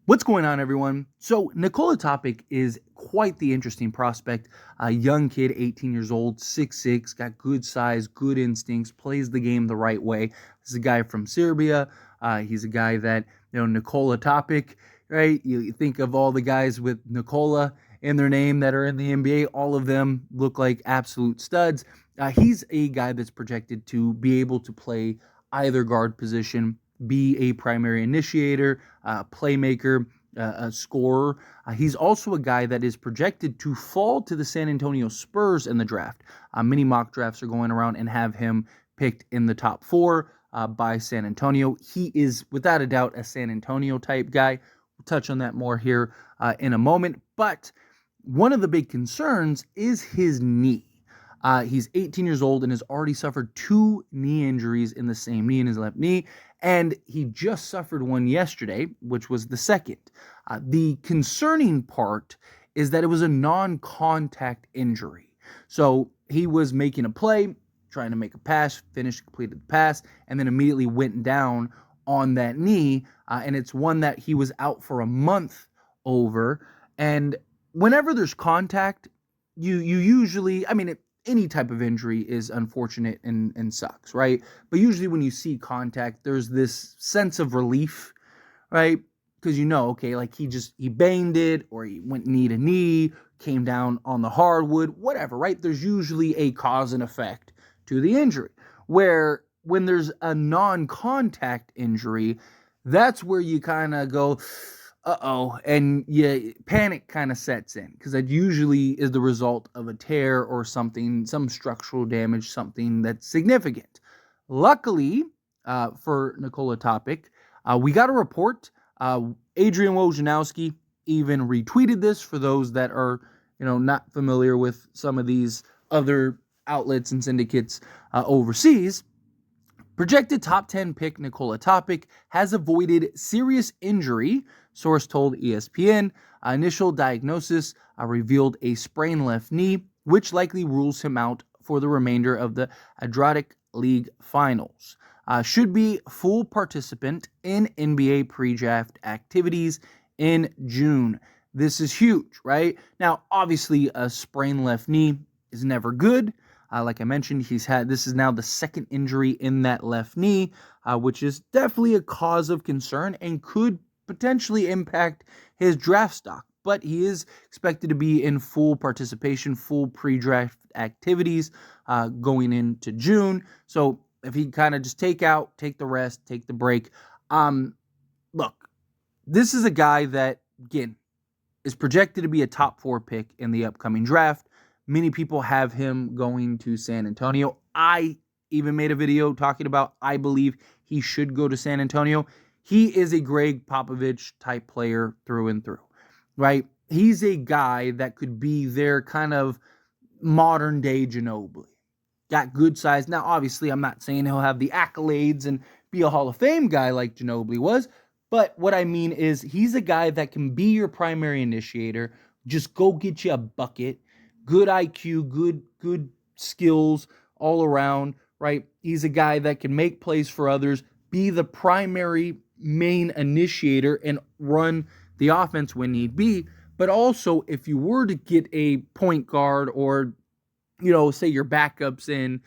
What's going on, everyone? So Nikola Topic is quite the interesting prospect. A young kid, 18 years old, 6'6", got good size, good instincts, plays the game the right way. This is a guy from Serbia. He's a guy that, Nikola Topic, right? You think of all the guys with Nikola in their name that are in the NBA. All of them look like absolute studs. He's a guy that's projected to be able to play either guard position, be a primary initiator, playmaker, a scorer. He's also a guy that is projected to fall to the San Antonio Spurs in the draft. Many mock drafts are going around and have him picked in the top four by San Antonio. He is, without a doubt, a San Antonio type guy. We'll touch on that more here in a moment. But one of the big concerns is his knee. He's 18 years old and has already suffered 2 knee injuries in the same knee, in his left knee, and he just suffered one yesterday, which was the second. The concerning part is that it was a non-contact injury. So he was making a play, trying to make a pass, completed the pass, and then immediately went down on that knee, and it's one that he was out for a month over. And whenever there's contact, you usually, any type of injury is unfortunate and sucks, right? But usually when you see contact, there's this sense of relief, right? Because okay, like he banged it, or he went knee to knee, came down on the hardwood, whatever, right? There's usually a cause and effect to the injury. Where when there's a non-contact injury, that's where you kind of go, uh-oh, and panic kind of sets in, because that usually is the result of a tear or something, some structural damage, something that's significant. Luckily, for Nikola Topic, we got a report. Adrian Wojnarowski even retweeted this for those that are, not familiar with some of these other outlets and syndicates overseas. Projected top 10 pick Nikola Topic has avoided serious injury, source told ESPN. Initial diagnosis revealed a sprained left knee, which likely rules him out for the remainder of the Adriatic League Finals. Should be full participant in NBA pre-draft activities in June. This is huge, right? Now, obviously, a sprained left knee is never good. Like I mentioned, this is now the second injury in that left knee, which is definitely a cause of concern and could potentially impact his draft stock. But he is expected to be in full participation, full pre-draft activities going into June. So if he kind of just take the rest, take the break. Look, this is a guy that, again, is projected to be a top 4 pick in the upcoming draft. Many people have him going to San Antonio. I even made a video talking about I believe he should go to San Antonio. He is a Greg Popovich type player through and through, right? He's a guy that could be their kind of modern day Ginobili. Got good size. Now, obviously, I'm not saying he'll have the accolades and be a Hall of Fame guy like Ginobili was, but what I mean is he's a guy that can be your primary initiator, just go get you a bucket. Good IQ, good skills all around, right? He's a guy that can make plays for others, be the primary main initiator, and run the offense when need be. But also, if you were to get a point guard or, say your backups in,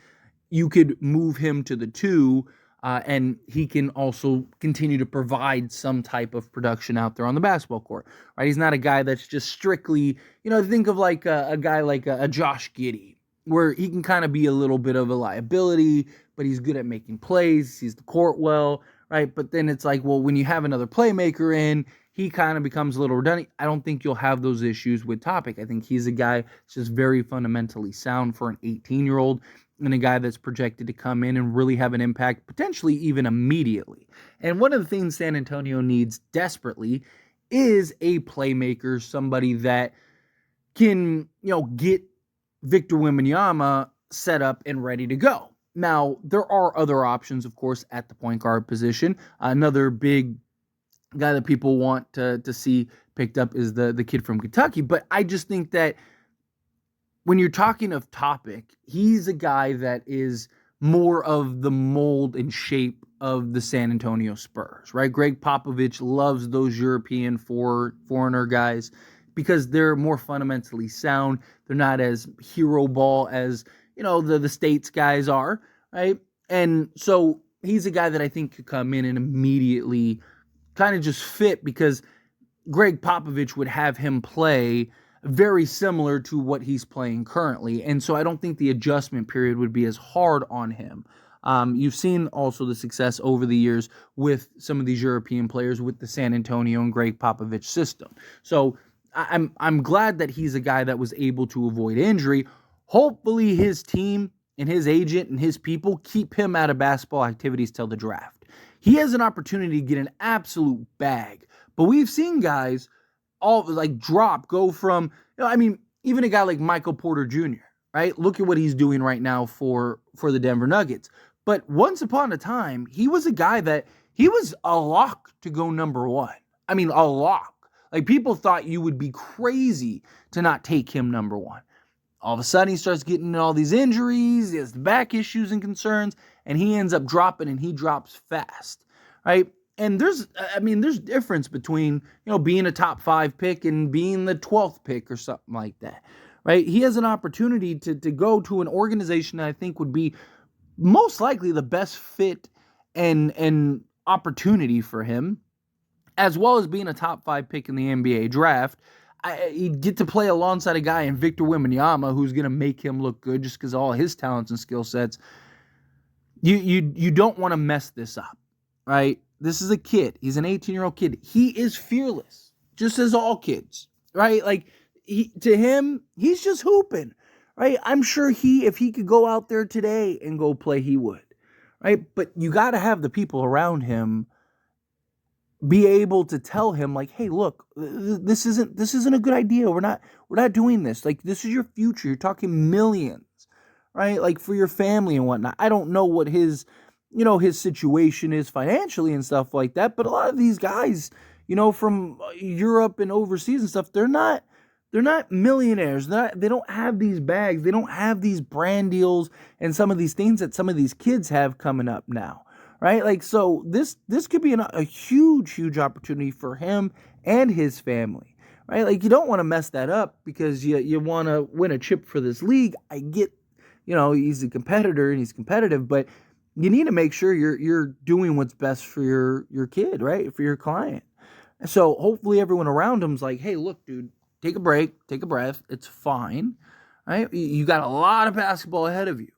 you could move him to the 2, and he can also continue to provide some type of production out there on the basketball court, right? He's not a guy that's just strictly, think of like a guy like a Josh Giddey, where he can kind of be a little bit of a liability, but he's good at making plays, sees the court well, right? But then it's like, well, when you have another playmaker in, he kind of becomes a little redundant. I don't think you'll have those issues with Topic. I think he's a guy that's just very fundamentally sound for an 18-year-old, and a guy that's projected to come in and really have an impact, potentially even immediately. And one of the things San Antonio needs desperately is a playmaker, somebody that can, get Victor Wembanyama set up and ready to go. Now, there are other options, of course, at the point guard position. Another big guy that people want to see picked up is the kid from Kentucky. But I just think that when you're talking of Topic, he's a guy that is more of the mold and shape of the San Antonio Spurs, right? Greg Popovich loves those European foreigner guys because they're more fundamentally sound. They're not as hero ball as, the States guys are, right? And so he's a guy that I think could come in and immediately kind of just fit because Greg Popovich would have him play very similar to what he's playing currently. And so I don't think the adjustment period would be as hard on him. You've seen also the success over the years with some of these European players with the San Antonio and Greg Popovich system. So I'm glad that he's a guy that was able to avoid injury. Hopefully his team and his agent and his people keep him out of basketball activities till the draft. He has an opportunity to get an absolute bag. But we've seen guys all go from, even a guy like Michael Porter Jr., right? Look at what he's doing right now for the Denver Nuggets. But once upon a time, he was a guy that he was a lock to go number one. A lock. Like, people thought you would be crazy to not take him number one. All of a sudden, he starts getting all these injuries, he has back issues and concerns, and he ends up dropping, and he drops fast, right? And there's difference between, being a top 5 pick and being the 12th pick or something like that, right? He has an opportunity to go to an organization that I think would be most likely the best fit and opportunity for him, as well as being a top 5 pick in the NBA draft. He'd get to play alongside a guy in Victor Wembanyama who's going to make him look good just because of all his talents and skill sets. You don't want to mess this up, right? This is a kid. He's an 18-year-old kid. He is fearless, just as all kids, right? Like, to him, he's just hooping, right? I'm sure if he could go out there today and go play, he would, right? But you got to have the people around him be able to tell him, like, hey, look, this isn't a good idea. We're not doing this. Like, this is your future. You're talking millions, right? Like, for your family and whatnot. I don't know what his situation is financially and stuff like that, but a lot of these guys, from Europe and overseas and stuff, they're not millionaires. They don't have these bags. They don't have these brand deals and some of these things that some of these kids have coming up now. Right? Like, so this could be a huge opportunity for him and his family, right? Like, you don't want to mess that up because you want to win a chip for this league. I get, he's a competitor and he's competitive, but you need to make sure you're doing what's best for your kid, right? For your client. So hopefully everyone around him's like, hey, look, dude, take a break, take a breath. It's fine, right? You got a lot of basketball ahead of you.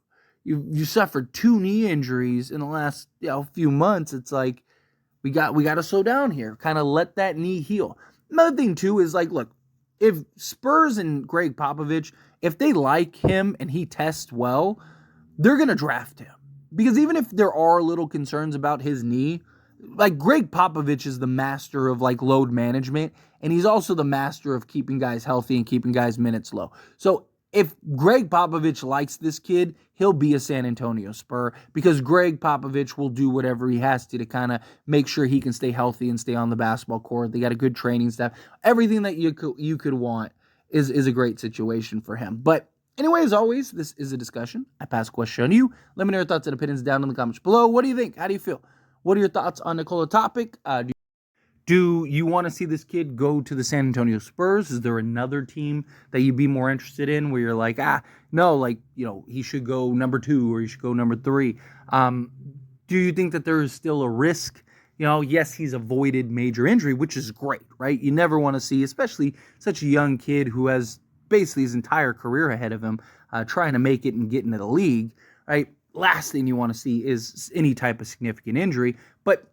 You suffered 2 knee injuries in the last few months. It's like we got to slow down here. Kind of let that knee heal. Another thing too is, like, look, if Spurs and Greg Popovich, if they like him and he tests well, they're gonna draft him. Because even if there are little concerns about his knee, like, Greg Popovich is the master of, like, load management, and he's also the master of keeping guys healthy and keeping guys' minutes low. So if Greg Popovich likes this kid, he'll be a San Antonio Spur because Greg Popovich will do whatever he has to kind of make sure he can stay healthy and stay on the basketball court. They got a good training staff. Everything that you could want is a great situation for him. But anyway, as always, this is a discussion. I pass the question on to you. Let me know your thoughts and opinions down in the comments below. What do you think? How do you feel? What are your thoughts on Nikola Topic? Do you want to see this kid go to the San Antonio Spurs? Is there another team that you'd be more interested in where you're like, no, like, he should go number 2 or he should go number 3? Do you think that there is still a risk? Yes, he's avoided major injury, which is great, right? You never want to see, especially such a young kid who has basically his entire career ahead of him, trying to make it and get into the league, right? Last thing you want to see is any type of significant injury. But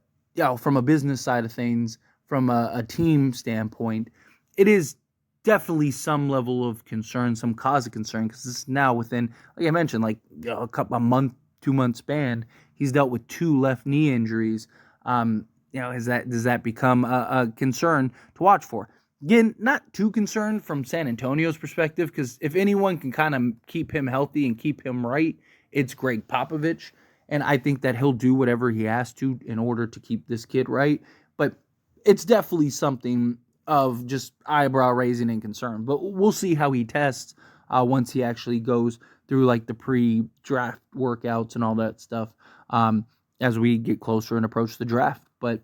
from a business side of things, from a team standpoint, it is definitely some level of concern, some cause of concern, because it's now within, like I mentioned, like a month, 2 month span, he's dealt with 2 left knee injuries. Does that become a concern to watch for? Again, not too concerned from San Antonio's perspective, because if anyone can kind of keep him healthy and keep him right, it's Greg Popovich. And I think that he'll do whatever he has to in order to keep this kid right. But it's definitely something of just eyebrow raising and concern. But we'll see how he tests once he actually goes through like the pre-draft workouts and all that stuff as we get closer and approach the draft. But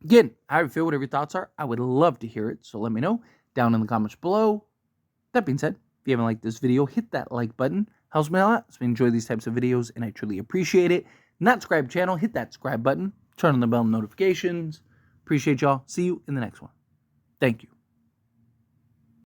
again, how you feel, whatever your thoughts are, I would love to hear it. So let me know down in the comments below. That being said, if you haven't liked this video, hit that like button. Helps me a lot. So we enjoy these types of videos, and I truly appreciate it. Not subscribe channel, hit that subscribe button. Turn on the bell notifications. Appreciate y'all. See you in the next one. Thank you.